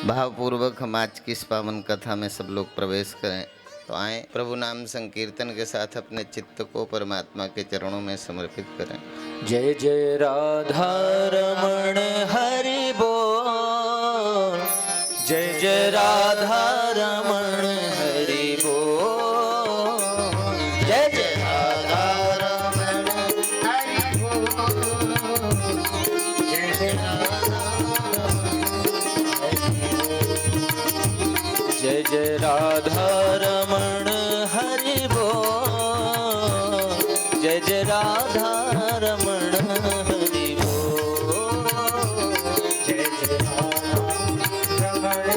भावपूर्वक हम आज की इस पावन कथा में सब लोग प्रवेश करें। तो आए प्रभु नाम संकीर्तन के साथ अपने चित्त को परमात्मा के चरणों में समर्पित करें। जय जय राधा रमण हरि बोल, जय जय राधा रमण हरि बोल, जय जय राधा रमण हरि बोल, जय जय जय जय राधा रमण हरि बोल, जय जय राधा रमण हरि बोल, जय जय रमण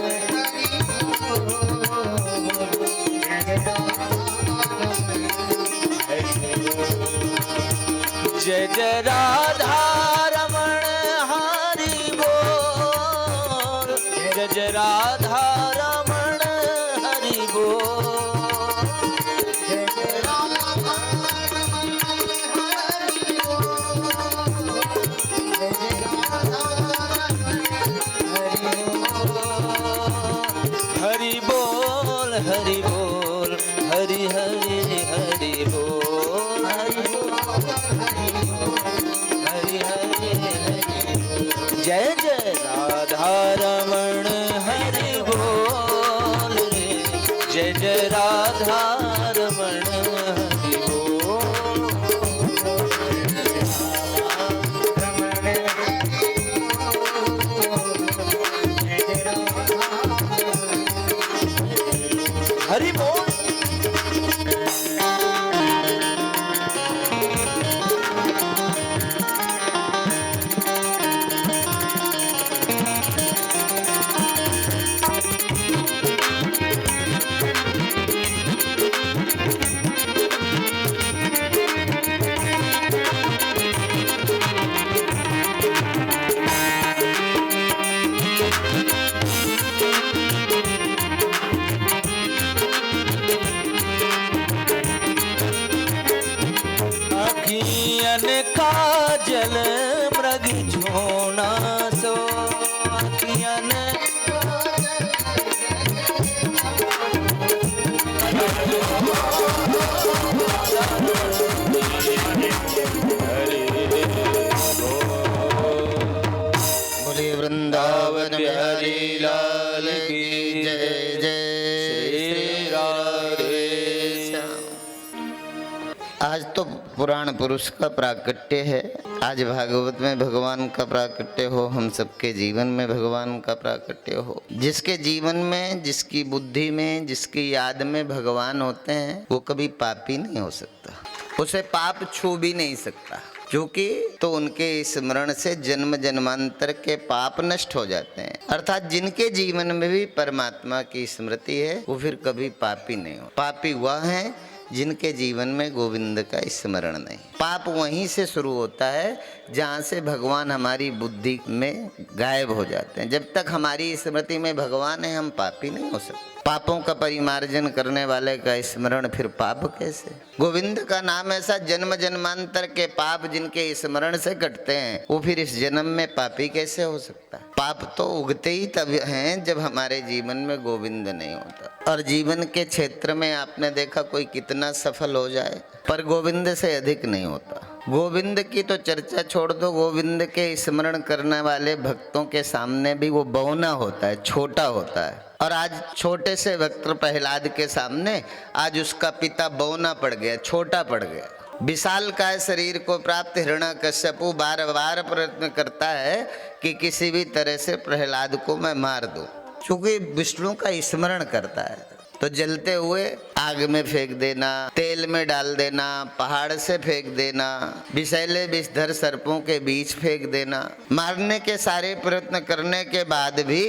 जय जय राधा रमण हरि बोल, जय जय राधा रमण हरि बोल, जय जय राधा हरि बोल, हरि बोल, हरि हरि हरि बोल, हरि बोल, हरि हरि हरि। जय जय राधा रमण हरि बोल रे, जय जय राधा रमण हरि बोल, हरि बोल। अखियन काजल मृग झोना सो, अखियन बोले वृंदावन बिहारी लाल की जय। जय श्री राधे श्याम। आज तो पुराण पुरुष का प्राकट्य है। आज भागवत में भगवान का प्राकट्य हो, हम सबके जीवन में भगवान का प्राकट्य हो। जिसके जीवन में, जिसकी बुद्धि में, जिसकी याद में भगवान होते हैं, वो कभी पापी नहीं हो सकता, उसे पाप छू भी नहीं सकता, क्योंकि तो उनके स्मरण से जन्म जन्मांतर के पाप नष्ट हो जाते हैं। अर्थात जिनके जीवन में भी परमात्मा की स्मृति है, वो फिर कभी पापी नहीं हो। पापी वह है जिनके जीवन में गोविंद का स्मरण नहीं। पाप वहीं से शुरू होता है जहाँ से भगवान हमारी बुद्धि में गायब हो जाते हैं। जब तक हमारी स्मृति में भगवान है, हम पापी नहीं हो सकते। पापों का परिमार्जन करने वाले का स्मरण फिर पाप कैसे? गोविंद का नाम ऐसा जन्म जन्मांतर के पाप जिनके स्मरण से कटते हैं, वो फिर इस जन्म में पापी कैसे हो सकता है? पाप तो उगते ही तब हैं जब हमारे जीवन में गोविंद नहीं होता। और जीवन के क्षेत्र में आपने देखा कोई कितना सफल हो जाए, पर गोविंद से अधिक नहीं होता। गोविंद की तो चर्चा छोड़ दो, गोविंद के स्मरण करने वाले भक्तों के सामने भी वो बौना होता है, छोटा होता है। और आज छोटे से भक्त प्रहलाद के सामने आज उसका पिता बौना पड़ गया, छोटा पड़ गया। विशाल काय शरीर को प्राप्त हिरण्यकश्यपु बार बार प्रयत्न करता है कि किसी भी तरह से प्रहलाद को मैं मार दूं, क्योंकि विष्णु का स्मरण करता है। तो जलते हुए आग में फेंक देना, तेल में डाल देना, पहाड़ से फेंक देना, विषैले विषधर सर्पों के बीच फेंक देना, मारने के सारे प्रयत्न करने के बाद भी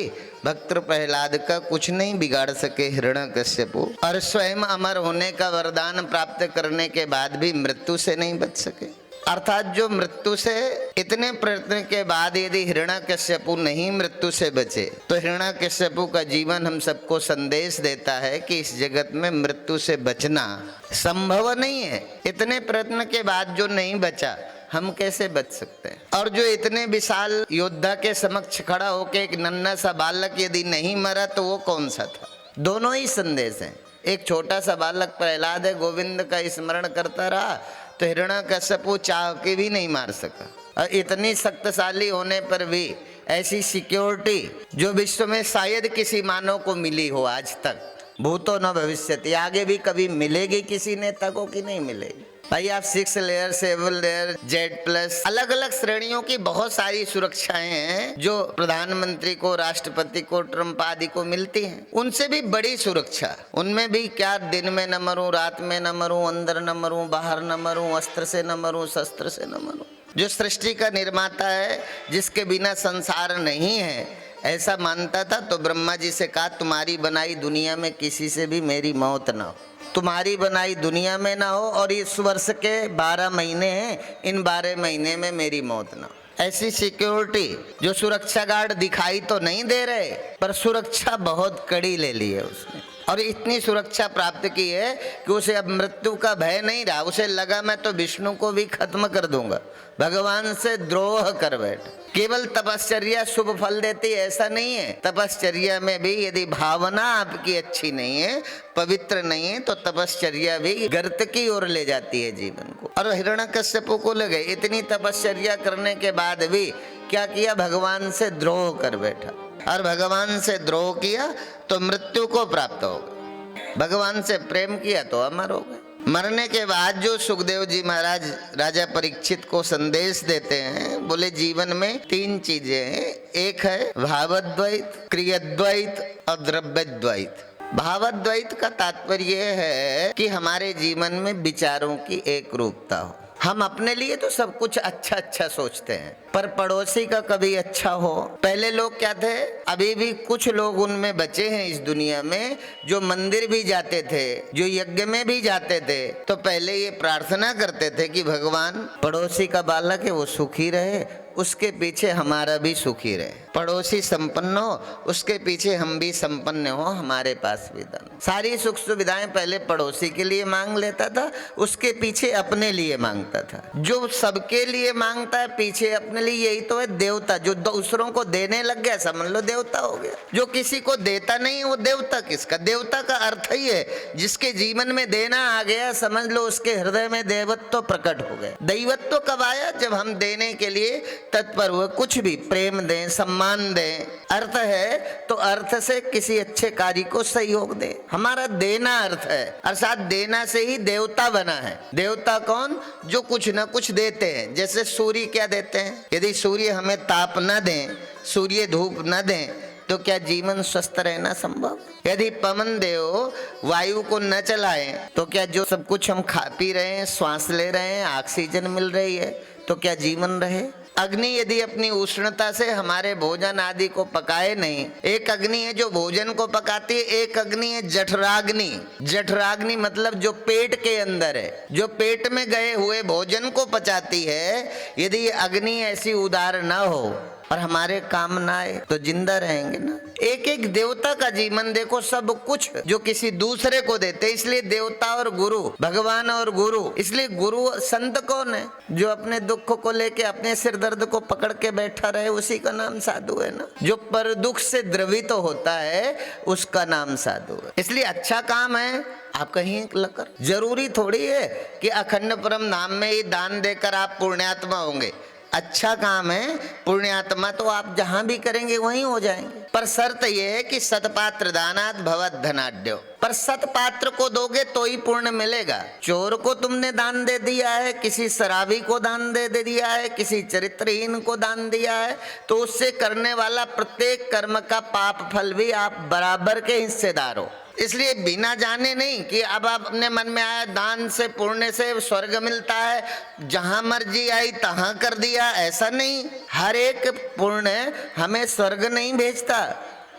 भक्त प्रहलाद का कुछ नहीं बिगाड़ सके हिरण्यकश्यपु, और स्वयं अमर होने का वरदान प्राप्त करने के बाद भी मृत्यु से नहीं बच सके। अर्थात जो मृत्यु से इतने प्रयत्न के बाद यदि हिरण्यकश्यपु नहीं मृत्यु से बचे, तो हिरण्यकश्यपु का जीवन हम सबको संदेश देता है कि इस जगत में मृत्यु से बचना संभव नहीं है। इतने प्रयत्न के बाद जो नहीं बचा, हम कैसे बच सकते हैं? और जो इतने विशाल योद्धा के समक्ष खड़ा होके एक नन्हा सा बालक यदि नहीं मरा तो वो कौन सा था? दोनों ही संदेश हैं। एक छोटा सा बालक प्रहलाद है, गोविंद का स्मरण करता रहा तो हिरण्यकश्यपु चाह के भी नहीं मार सका। और इतनी शक्तिशाली होने पर भी ऐसी सिक्योरिटी जो विश्व में शायद किसी मानव को मिली हो आज तक, भूतो न भविष्यति, आगे भी कभी मिलेगी किसी नेता को कि नहीं मिलेगी? भाई आप 6 लेयर 7 लेयर Z+, अलग अलग श्रेणियों की बहुत सारी सुरक्षाएं हैं जो प्रधानमंत्री को, राष्ट्रपति को, ट्रम्प आदि को मिलती हैं। उनसे भी बड़ी सुरक्षा, उनमें भी क्या दिन में न मरूं, रात में न मरूं, अंदर न मरूं, बाहर न मरूं, अस्त्र से न मरूं, शस्त्र से न मरूं। जो सृष्टि का निर्माता है, जिसके बिना संसार नहीं है, ऐसा मानता था तो ब्रह्मा जी से कहा तुम्हारी बनाई दुनिया में किसी से भी मेरी मौत ना हो, तुम्हारी बनाई दुनिया में ना हो, और इस वर्ष के 12 महीने हैं, इन 12 महीने में मेरी मौत ना हो। ऐसी सिक्योरिटी जो सुरक्षा गार्ड दिखाई तो नहीं दे रहे पर सुरक्षा बहुत कड़ी ले ली है उसने, और इतनी सुरक्षा प्राप्त की है कि उसे अब मृत्यु का भय नहीं रहा। उसे लगा मैं तो विष्णु को भी खत्म कर दूंगा, भगवान से द्रोह कर बैठ। केवल तपश्चर्या शुभ फल देती ऐसा नहीं है, तपश्चर्या में भी यदि भावना आपकी अच्छी नहीं है, पवित्र नहीं है, तो तपश्चर्या भी गर्त की ओर ले जाती है जीवन को। और हिरण्यकश्यप को लगे इतनी तपश्चर्या करने के बाद भी क्या किया, भगवान से द्रोह कर बैठा, और भगवान से द्रोह किया तो मृत्यु को प्राप्त हो गए, भगवान से प्रेम किया तो अमर हो गए। मरने के बाद जो सुखदेव जी महाराज राजा परीक्षित को संदेश देते हैं, बोले जीवन में 3 चीजें हैं, एक है भावद्वैत, क्रियाद्वैत और द्रव्यद्वैत। भावद्वैत का तात्पर्य है कि हमारे जीवन में विचारों की एक रूपता हो। हम अपने लिए तो सब कुछ अच्छा अच्छा सोचते हैं, पर पड़ोसी का कभी अच्छा हो। पहले लोग क्या थे, अभी भी कुछ लोग उनमें बचे हैं इस दुनिया में जो मंदिर भी जाते थे, जो यज्ञ में भी जाते थे, तो पहले ये प्रार्थना करते थे कि भगवान पड़ोसी का बालक है वो सुखी रहे, उसके पीछे हमारा भी सुखी रहे, पड़ोसी संपन्न हो, उसके पीछे हम भी संपन्न हो, हमारे पास भी धन। सारी सुख सुविधाएं पहले पड़ोसी के लिए मांग लेता था, उसके पीछे अपने लिए मांगता था। जो सबके लिए मांगता है पीछे अपने लिए, यही तो है देवता। जो दूसरों को देने लग गया समझ लो देवता हो गया, जो किसी को देता नहीं वो देवता किसका? देवता का अर्थ ही है जिसके जीवन में देना आ गया, समझ लो उसके हृदय में देवत्व प्रकट हो गया। दैवत्व कब आया? जब हम देने के लिए तत्पर हुए, कुछ भी प्रेम दें, सम्मान दें, अर्थ है तो अर्थ से किसी अच्छे कार्य को सहयोग दें, हमारा देना अर्थ है। अर्थात देना से ही देवता बना है। देवता कौन? जो कुछ न कुछ देते हैं। जैसे सूर्य क्या देते हैं? यदि सूर्य हमें ताप न दें, सूर्य धूप न दें, तो क्या जीवन स्वस्थ रहना संभव? यदि पवन देव वायु को न चलाएं, तो क्या जो सब कुछ हम खा पी रहे हैं, श्वास ले रहे हैं, ऑक्सीजन मिल रही है, तो क्या जीवन रहे? अग्नि यदि अपनी उष्णता से हमारे भोजन आदि को पकाए नहीं, एक अग्नि है जो भोजन को पकाती है, एक अग्नि है जठराग्नि। जठराग्नि मतलब जो पेट के अंदर है, जो पेट में गए हुए भोजन को पचाती है। यदि अग्नि ऐसी उदार ना हो और हमारे काम ना आए तो जिंदा रहेंगे ना। एक एक देवता का जीवन देखो, सब कुछ जो किसी दूसरे को देते, इसलिए देवता और गुरु, भगवान और गुरु। इसलिए गुरु संत कौन है? जो अपने दुख को लेके, अपने सिर दर्द को पकड़ के बैठा रहे, उसी का नाम साधु है ना। जो पर दुख से द्रवित होता है उसका नाम साधु है। इसलिए अच्छा काम है आप कहीं लकर, जरूरी थोड़ी है कि अखंड परम धाम में ही दान देकर आप पुण्यात्मा होंगे। अच्छा काम है, पुण्यात्मा तो आप जहां भी करेंगे वहीं हो जाएंगे। पर शर्त यह है कि सतपात्र दानात भवत धनाढ्यो, पर सतपात्र को दोगे तो ही पुण्य मिलेगा। चोर को तुमने दान दे दिया है, किसी शराबी को दान दे दिया है, किसी चरित्रहीन को दान दिया है, तो उससे करने वाला प्रत्येक कर्म का पाप फल भी आप बराबर के हिस्सेदार हो। इसलिए बिना जाने नहीं कि अब आप अपने मन में आया दान से पुण्य से स्वर्ग मिलता है, जहां मर्जी आई तहां कर दिया, ऐसा नहीं। हर एक पुण्य हमें स्वर्ग नहीं भेजता,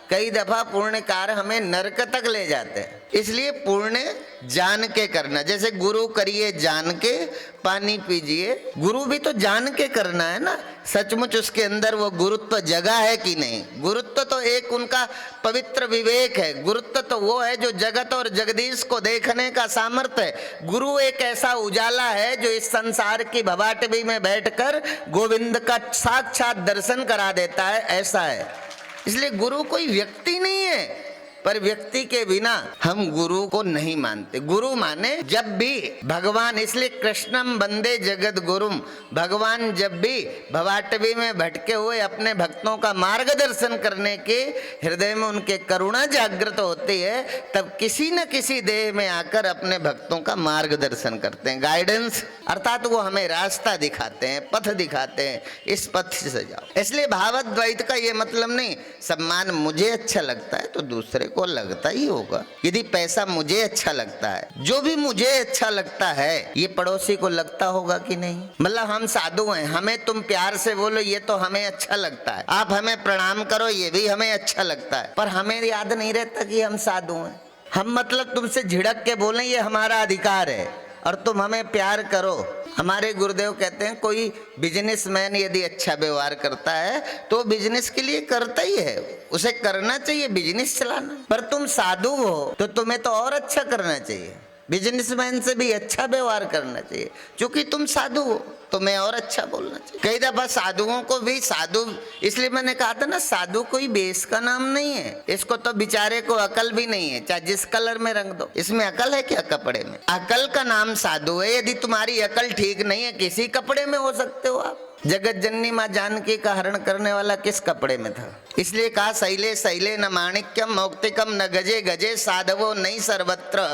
कई दफा पुण्य कार्य हमें नरक तक ले जाते हैं। इसलिए पुण्य जान के करना, जैसे गुरु करिए जान के, पानी पीजिए, गुरु भी तो जान के करना है ना, सचमुच उसके अंदर वो गुरुत्व जगा है कि नहीं। गुरुत्व तो एक उनका पवित्र विवेक है, गुरुत्व तो वो है जो जगत और जगदीश को देखने का सामर्थ्य है। गुरु एक ऐसा उजाला है जो इस संसार की भवाटवी में बैठकर गोविंद का साक्षात दर्शन करा देता है, ऐसा है। इसलिए गुरु कोई व्यक्ति नहीं है, पर व्यक्ति के बिना हम गुरु को नहीं मानते। गुरु माने जब भी भगवान, इसलिए कृष्णम वंदे जगत गुरुम, भगवान जब भी भवाटवी में भटके हुए अपने भक्तों का मार्गदर्शन करने के हृदय में उनके करुणा जागृत होती है, तब किसी न किसी देह में आकर अपने भक्तों का मार्गदर्शन करते हैं, गाइडेंस, अर्थात वो हमें रास्ता दिखाते हैं, पथ दिखाते हैं, इस पथ से जाओ। इसलिए भावद्वैत का ये मतलब नहीं सम्मान मुझे अच्छा लगता है तो दूसरे को लगता ही होगा। यदि पैसा मुझे अच्छा लगता है, जो भी मुझे अच्छा लगता है, ये पड़ोसी को लगता होगा कि नहीं। मतलब हम साधु हैं, हमें तुम प्यार से बोलो ये तो हमें अच्छा लगता है, आप हमें प्रणाम करो ये भी हमें अच्छा लगता है, पर हमें याद नहीं रहता कि हम साधु हैं। हम मतलब तुमसे झिड़क के बोलें ये हमारा अधिकार है और तुम हमें प्यार करो। हमारे गुरुदेव कहते हैं कोई बिजनेसमैन यदि अच्छा व्यवहार करता है तो बिजनेस के लिए करता ही है, उसे करना चाहिए बिजनेस चलाना। पर तुम साधु हो तो तुम्हें तो और अच्छा करना चाहिए, बिजनेसमैन से भी अच्छा व्यवहार करना चाहिए, क्योंकि तुम साधु हो, तुम्हें और अच्छा बोलना चाहिए। कई दफा साधुओं को भी साधु, इसलिए मैंने कहा था ना साधु कोई बेस का नाम नहीं है, इसको तो बेचारे को अकल भी नहीं है, चाहे जिस कलर में रंग दो, इसमें अकल है क्या कपड़े में। अकल का नाम साधु है। यदि तुम्हारी अकल ठीक नहीं है किसी कपड़े में हो सकते हो आप। जगत जननी माँ जानकी का हरण करने वाला किस कपड़े में था, इसलिए कहा शैले शैले न माणिक्यम मौक्तिकम न गजे गजे साधवो नहीं सर्वत्र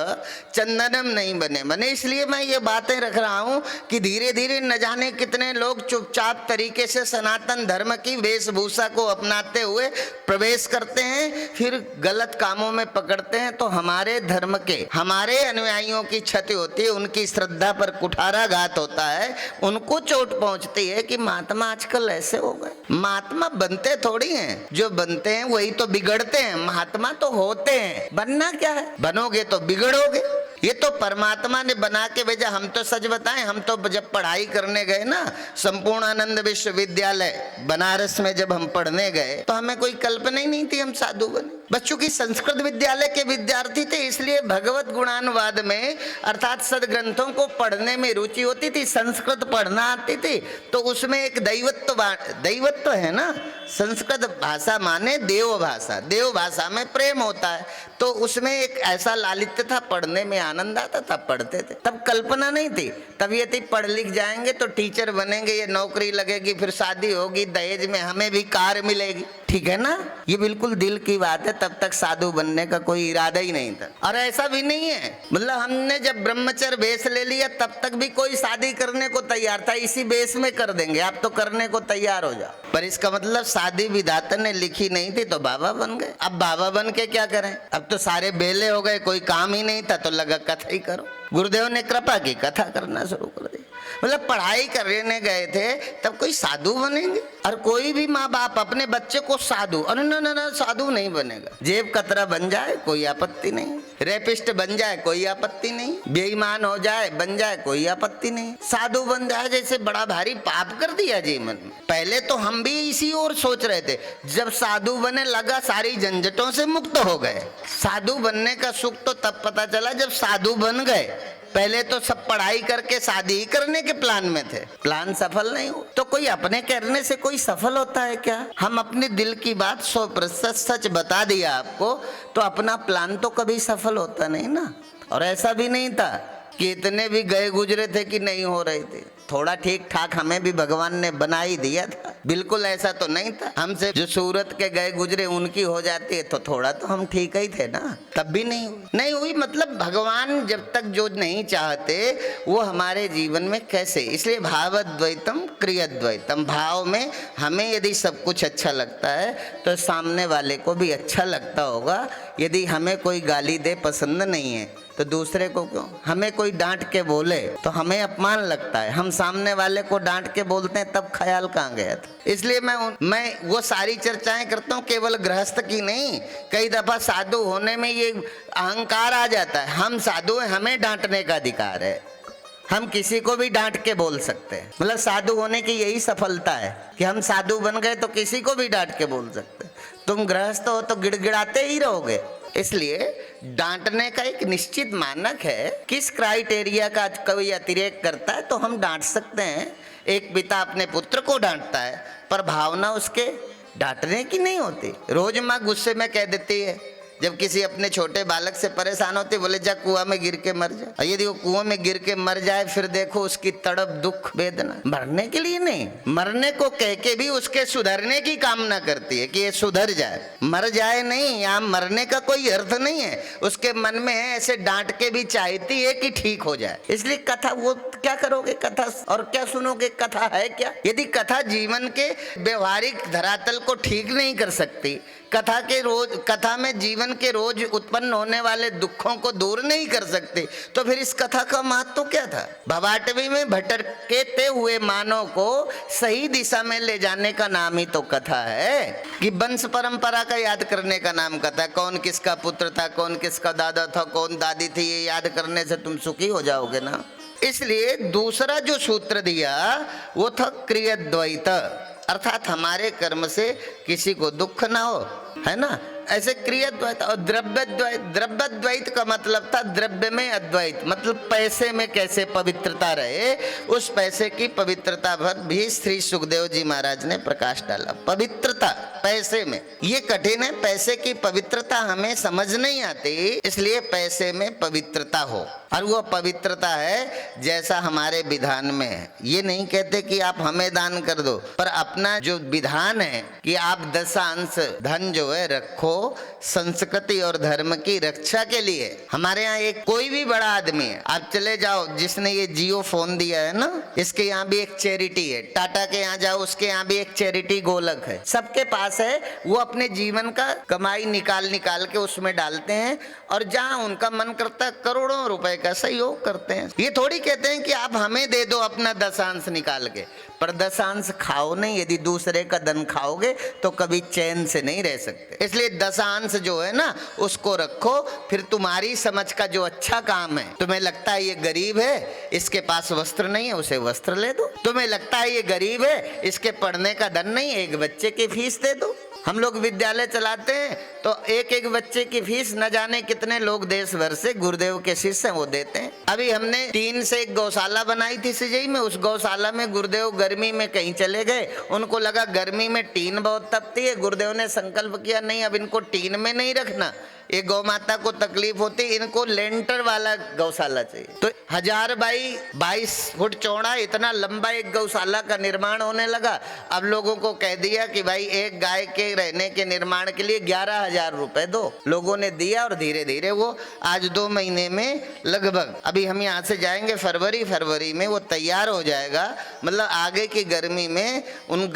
चंदनम नहीं बने बने। इसलिए मैं ये बातें रख रहा हूँ कि धीरे धीरे न जाने कितने लोग चुपचाप तरीके से सनातन धर्म की वेशभूषा को अपनाते हुए प्रवेश करते हैं, फिर गलत कामों में पकड़ते हैं, तो हमारे धर्म के, हमारे अनुयायियों की क्षति होती है, उनकी श्रद्धा पर कुठाराघात होता है, उनको चोट पहुंचती है कि महात्मा आजकल ऐसे हो गए। महात्मा बनते थोड़ी हैं, जो बनते हैं वही तो बिगड़ते हैं, महात्मा तो होते हैं। बनना क्या है, बनोगे तो बिगड़ोगे। ये तो परमात्मा ने बना के भेजा। हम तो सच बताएं, हम तो जब पढ़ाई करने गए ना संपूर्णानंद विश्वविद्यालय बनारस में, जब हम पढ़ने गए तो हमें कोई कल्पना ही नहीं थी हम साधु बने। बच्चों की संस्कृत विद्यालय के विद्यार्थी थे, इसलिए भगवत गुणानुवाद में अर्थात सदग्रंथों को पढ़ने में रुचि होती थी, संस्कृत पढ़ना आती थी, तो उसमें एक दैवत्व है ना। संस्कृत भाषा माने देव भाषा, देव भाषा में प्रेम होता है, तो उसमें एक ऐसा लालित्य था, पढ़ने में आनंद आता था, पढ़ते थे। तब कल्पना नहीं थी, तब ये थी पढ़ लिख जाएंगे तो टीचर बनेंगे, ये नौकरी लगेगी, फिर शादी होगी, दहेज में हमें भी कार मिलेगी, ठीक है ना। ये बिल्कुल दिल की बात है। तब तक साधु बनने का कोई इरादा ही नहीं था, और ऐसा भी नहीं है। मतलब हमने जब ब्रह्मचर्य बेस ले लिया तब तक भी कोई शादी करने को तैयार था, इसी बेस में कर देंगे, आप तो करने को तैयार हो जाओ। पर इसका मतलब शादी विधाता ने लिखी नहीं थी तो बाबा बन गए। अब बाबा बन के क्या करें, अब तो सारे बेले हो गए, कोई काम ही नहीं था, तो लगा कथा ही करो। गुरुदेव ने कृपा की, कथा करना शुरू कर दी। मतलब पढ़ाई करने गए थे तब कोई साधु बनेंगे, और कोई भी माँ बाप अपने बच्चे को साधु, अरे ना साधु नहीं बनेगा। जेब कतरा बन जाए कोई आपत्ति नहीं, रेपिस्ट बन जाए कोई आपत्ति नहीं, बेईमान हो जाए बन जाए कोई आपत्ति नहीं, साधु बन जाए जैसे बड़ा भारी पाप कर दिया जीवन में। पहले तो हम भी इसी ओर सोच रहे थे, जब साधु बने लगा सारी झंझटों से मुक्त हो गए। साधु बनने का सुख तो तब पता चला जब साधु बन गए। पहले तो सब पढ़ाई करके शादी ही करने के प्लान में थे, प्लान सफल नहीं हुआ। तो कोई अपने करने से कोई सफल होता है क्या। हम अपने दिल की बात 100% सच बता दिया आपको, तो अपना प्लान तो कभी सफल होता नहीं ना। और ऐसा भी नहीं था कि इतने भी गए गुजरे थे कि नहीं हो रहे थे, थोड़ा ठीक ठाक हमें भी भगवान ने बना ही दिया था। बिल्कुल ऐसा तो नहीं था हमसे जो सूरत के गए गुजरे उनकी हो जाती है तो थोड़ा तो हम ठीक ही थे ना, तब भी नहीं हुई। मतलब भगवान जब तक जो नहीं चाहते वो हमारे जीवन में कैसे। इसलिए भावद्वैतम क्रियाद्वैतम, भाव में हमें यदि सब कुछ अच्छा लगता है तो सामने वाले को भी अच्छा लगता होगा। यदि हमें कोई गाली दे पसंद नहीं है तो दूसरे को क्यों, हमें कोई डांट के बोले तो हमें अपमान लगता है, हम सामने वाले को डांट के बोलते हैं तब ख्याल कहाँ गया था। इसलिए मैं वो सारी चर्चाएं करता हूँ केवल गृहस्थ की नहीं। कई दफा साधु होने में ये अहंकार आ जाता है, हम साधु हैं, हमें डांटने का अधिकार है, हम किसी को भी डांट के बोल सकते हैं। मतलब साधु होने की यही सफलता है कि हम साधु बन गए तो किसी को भी डांट के बोल सकते हैं। तुम गृहस्थ हो तो गिड़गिड़ाते ही रहोगे। इसलिए डांटने का एक निश्चित मानक है। किस क्राइटेरिया का कोई अतिरेक करता है तो हम डांट सकते हैं। एक पिता अपने पुत्र को डांटता है पर भावना उसके डांटने की नहीं होती। रोज माँ गुस्से में कह देती है, जब किसी अपने छोटे बालक से परेशान होते, बोले जा कुआं में गिर के मर जा। यदि वो कुआं में गिर के मर जाए फिर देखो उसकी तड़प, दुख, वेदना। मरने के लिए नहीं, मरने को कह के भी उसके सुधरने की कामना करती है कि ये सुधर जाए, मर जाए नहीं। यहाँ मरने का कोई अर्थ नहीं है। उसके मन में ऐसे डांट के भी चाहती है कि ठीक हो जाए। इसलिए कथा, वो क्या करोगे कथा और क्या सुनोगे? कथा है क्या? यदि कथा जीवन के व्यवहारिक धरातल को ठीक नहीं कर सकती, कथा में जीवन के रोज उत्पन्न होने वाले दुखों को दूर नहीं कर सकते, तो फिर इस कथा का महत्व क्या था? भवाटवी में भटकते हुए मानव को सही दिशा में ले जाने का नाम ही तो कथा है। कि वंश परंपरा का याद करने का नाम कथा है। कौन किसका पुत्र था, कौन किसका दादा था, कौन दादी थी, ये याद करने से तुम सुखी हो जाओगे ना। इसलिए दूसरा जो सूत्र दिया वो था क्रियाद्वैत, अर्थात हमारे कर्म से किसी को दुख ना हो, है ना। ऐसे क्रियाद्वैत और द्रव्यद्वैत। द्रव्यद्वैत का मतलब था द्रव्य में अद्वैत, मतलब पैसे में कैसे पवित्रता रहे, उस पैसे की पवित्रता पर भी श्री सुखदेव जी महाराज ने प्रकाश डाला। पवित्रता पैसे में, ये कठिन है। पैसे की पवित्रता हमें समझ नहीं आती, इसलिए पैसे में पवित्रता हो। और वो पवित्रता है जैसा हमारे विधान में है। ये नहीं कहते कि आप हमें दान कर दो, पर अपना जो विधान है कि आप दशांश धन जो है रखो संस्कृति और धर्म की रक्षा के लिए। हमारे यहाँ एक कोई भी बड़ा आदमी है, आप चले जाओ, जिसने ये जियो फोन दिया है ना, इसके यहाँ भी एक चैरिटी है। टाटा के यहाँ जाओ, उसके यहाँ भी एक चैरिटी गोलक है। सबके पास है। वो अपने जीवन का कमाई निकाल के उसमें डालते हैं और जहाँ उनका मन करता है करोड़ों रुपए का सहयोग करते हैं। ये थोड़ी कहते हैं कि आप हमें दे दो अपना दशांश निकाल के, पर दशांश खाओ नहीं। यदि दूसरे का धन खाओगे तो कभी चैन से नहीं रह सकते। इसलिए दशांश जो है ना उसको रखो। फिर तुम्हारी समझ का जो अच्छा काम है, तुम्हें लगता है ये गरीब है, इसके पास वस्त्र नहीं है, उसे वस्त्र ले दो। तुम्हें लगता है ये गरीब है, इसके पढ़ने का धन नहीं है, एक बच्चे की फीस दे दो। हम लोग विद्यालय चलाते हैं तो एक एक बच्चे की फीस न जाने कितने लोग देश भर से गुरुदेव के शिष्य हैं वो देते हैं। अभी हमने टीन से एक गौशाला बनाई थी सिजई में। उस गौशाला में गुरुदेव गर्मी में कहीं चले गए, उनको लगा गर्मी में टीन बहुत तपती है। गुरुदेव ने संकल्प किया नहीं, अब इनको टीन में नहीं रखना, ये गौ माता को तकलीफ होती, इनको लेंटर वाला गौशाला चाहिए। तो 1000 बाई 22 फुट चौड़ा इतना लंबा एक गौशाला का निर्माण होने लगा। अब लोगों को कह दिया कि भाई एक गाय के रहने के निर्माण के लिए 11,000 रुपए दो। लोगों ने दिया और धीरे धीरे वो आज 2 महीने में लगभग, अभी हम यहाँ से जाएंगे फरवरी में वो तैयार हो जाएगा। मतलब आगे की गर्मी में उन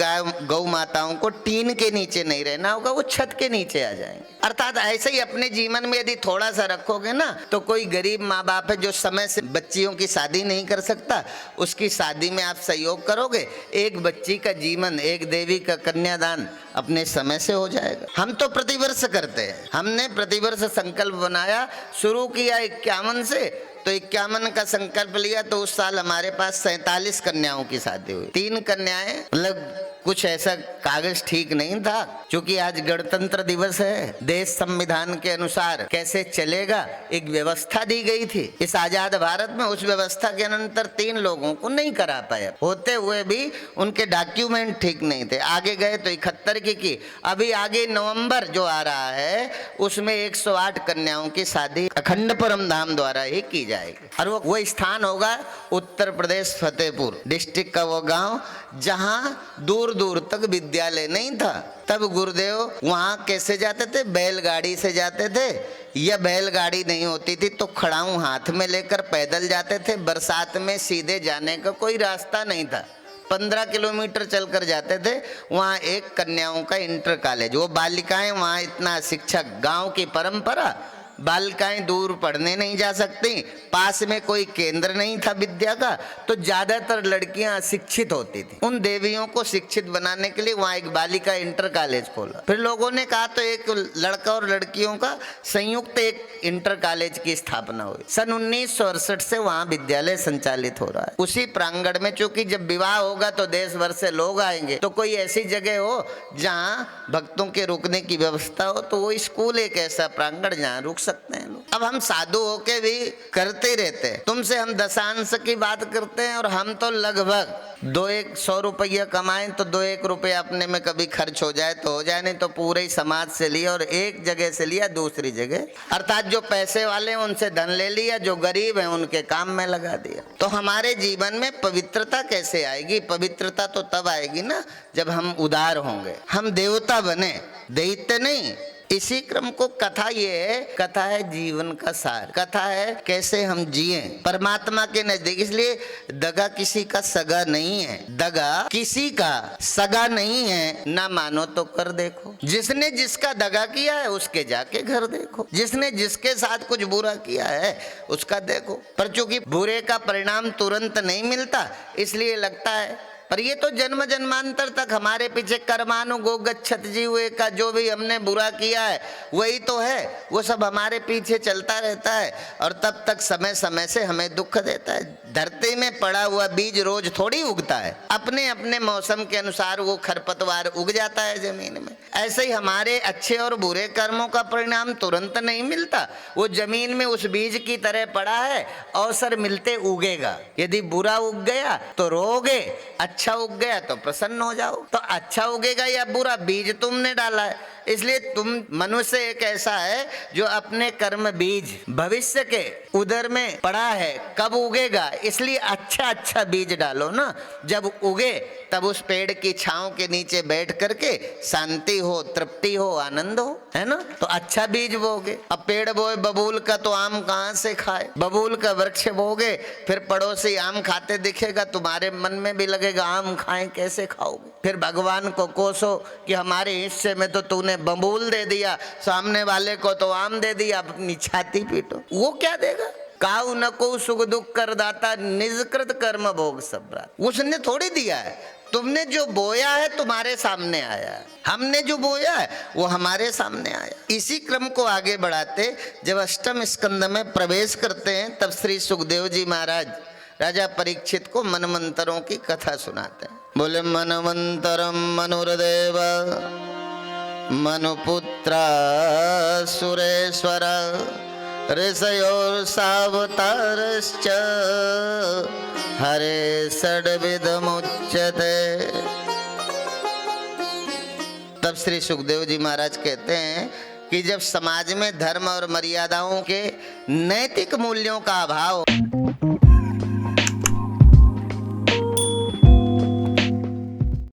गौ माताओं को टीन के नीचे नहीं रहना होगा, वो छत के नीचे आ जाएंगे। अर्थात ऐसे ही अपने जीवन में यदि थोड़ा सा रखोगे ना, तो कोई गरीब माँ बाप है जो समय से बच्चियों की शादी नहीं कर सकता, उसकी शादी में आप सहयोग करोगे, एक बच्ची का जीवन, एक देवी का कन्यादान अपने समय से हो जाएगा। हम तो प्रतिवर्ष करते हैं। हमने प्रतिवर्ष संकल्प बनाया, शुरू किया 51 से, तो 51 का संकल्प लिया तो उस साल हमारे पास 47 कन्याओं की शादी हुई। 3 कन्याएं, मतलब कुछ ऐसा कागज ठीक नहीं था। क्योंकि आज गणतंत्र दिवस है, देश संविधान के अनुसार कैसे चलेगा एक व्यवस्था दी गई थी इस आजाद भारत में। उस व्यवस्था के अंतर 3 लोगों को नहीं करा पाया, होते हुए भी उनके डॉक्यूमेंट ठीक नहीं थे। आगे गए तो 71 की। अभी आगे नवंबर जो आ रहा है उसमें 108 कन्याओं की शादी अखंड परम धाम द्वारा ही की जाएगी। और वो स्थान होगा उत्तर प्रदेश फतेहपुर डिस्ट्रिक्ट का वो गांव, जहां दूर दूर तक विद्यालय नहीं था। तब गुरुदेव वहां कैसे जाते थे? बैलगाड़ी से जाते थे, या बैलगाड़ी नहीं होती थी तो खड़ाऊ हाथ में लेकर पैदल जाते थे। बरसात में सीधे जाने का कोई रास्ता नहीं था, 15 किलोमीटर चलकर जाते थे। वहाँ एक कन्याओं का इंटर कॉलेज, वो बालिकाएं वहाँ इतना शिक्षा, गांव की परंपरा, बालिकाएं दूर पढ़ने नहीं जा सकती, पास में कोई केंद्र नहीं था विद्या का, तो ज्यादातर लड़कियां अशिक्षित होती थी। उन देवियों को शिक्षित बनाने के लिए वहां एक बालिका इंटर कॉलेज खोला। फिर लोगों ने कहा तो एक लड़का और लड़कियों का संयुक्त एक इंटर कॉलेज की स्थापना हुई। सन 1968 से वहां विद्यालय संचालित हो रहा है। उसी प्रांगण में, चूंकि जब विवाह होगा तो देश भर से लोग आएंगे, तो कोई ऐसी जगह हो जहां भक्तों के रुकने की व्यवस्था हो, तो वो स्कूल एक ऐसा प्रांगण जहां रुक सकते हैं लोग। अब हम साधु होके भी करते ही रहते हैं। तुमसे हम दशांश की बात करते हैं, और हम तो लगभग 100 रुपया कमाएं तो 2-1 रुपया अपने में कभी खर्च हो जाए तो हो जाए, नहीं तो पूरे ही समाज से लिया और एक जगह से लिया दूसरी जगह, अर्थात जो पैसे वाले हैं उनसे धन ले लिया, जो गरीब हैं उनके काम में लगा दिया। तो हमारे जीवन में पवित्रता कैसे आएगी? पवित्रता तो तब आएगी ना जब हम उदार होंगे, हम देवता बने, दैत्य नहीं। इसी क्रम को कथा ये है, कथा है जीवन का सार, कथा है कैसे हम जिए परमात्मा के नजदीक। इसलिए दगा किसी का सगा नहीं है, दगा किसी का सगा नहीं है, ना मानो तो कर देखो। जिसने जिसका दगा किया है उसके जाके घर देखो, जिसने जिसके साथ कुछ बुरा किया है उसका देखो। पर चूंकि बुरे का परिणाम तुरंत नहीं मिलता, इसलिए लगता है, पर ये तो जन्म जन्मांतर तक हमारे पीछे कर्मानुगो गच्छत जीवे का जो भी हमने बुरा किया है वही तो है, वो सब हमारे पीछे चलता रहता है और तब तक समय समय से हमें दुख देता है। धरती में पड़ा हुआ बीज रोज थोड़ी उगता है, अपने अपने मौसम के अनुसार वो खरपतवार उग जाता है जमीन में। ऐसे ही हमारे अच्छे और बुरे कर्मों का परिणाम तुरंत नहीं मिलता, वो जमीन में उस बीज की तरह पड़ा है, अवसर मिलते उगेगा। यदि बुरा उग गया तो रोगे, अच्छा उग गया तो प्रसन्न हो जाओ। तो अच्छा उगेगा या बुरा, बीज तुमने डाला है। इसलिए तुम मनुष्य एक ऐसा है जो अपने कर्म बीज भविष्य के उदर में पड़ा है, कब उगेगा, इसलिए अच्छा अच्छा बीज डालो ना। जब उगे तब उस पेड़ की छांव के नीचे बैठ करके शांति हो, तृप्ति हो, आनंद हो, है ना। तो अच्छा बीज बोगे। अब पेड़ बोए बबूल का तो आम कहाँ से खाए, बबूल का वृक्ष बोगे, फिर पड़ोसी आम खाते दिखेगा, तुम्हारे मन में भी लगेगा आम खाएं, कैसे खाओगे। फिर भगवान को कोसो कि हमारे हिस्से में तो तूने बबूल दे दिया, सामने वाले को तो आम दे दिया, अपनी छाती पीटो। वो क्या देगा? काऊ न को सुख दुख कर दाता, निजकृत कर्म भोग सब रात। उसने थोड़ी दिया है, तुमने जो बोया है तुम्हारे सामने आया है, हमने जो बोया है वो हमारे सामने आया। इसी क्रम को आगे बढ़ाते जब अष्टम स्कंद में प्रवेश करते हैं, तब श्री सुखदेव जी महाराज राजा परीक्षित को मनमंत्रों की कथा सुनाते हैं। बोले मनमंतरम मनुर्देव मनुपुत्र सुरेश्वर ऋषयोर सावतारश्च हरे षड्विधमुच्यते। तब श्री सुखदेव जी महाराज कहते हैं कि जब समाज में धर्म और मर्यादाओं के नैतिक मूल्यों का अभाव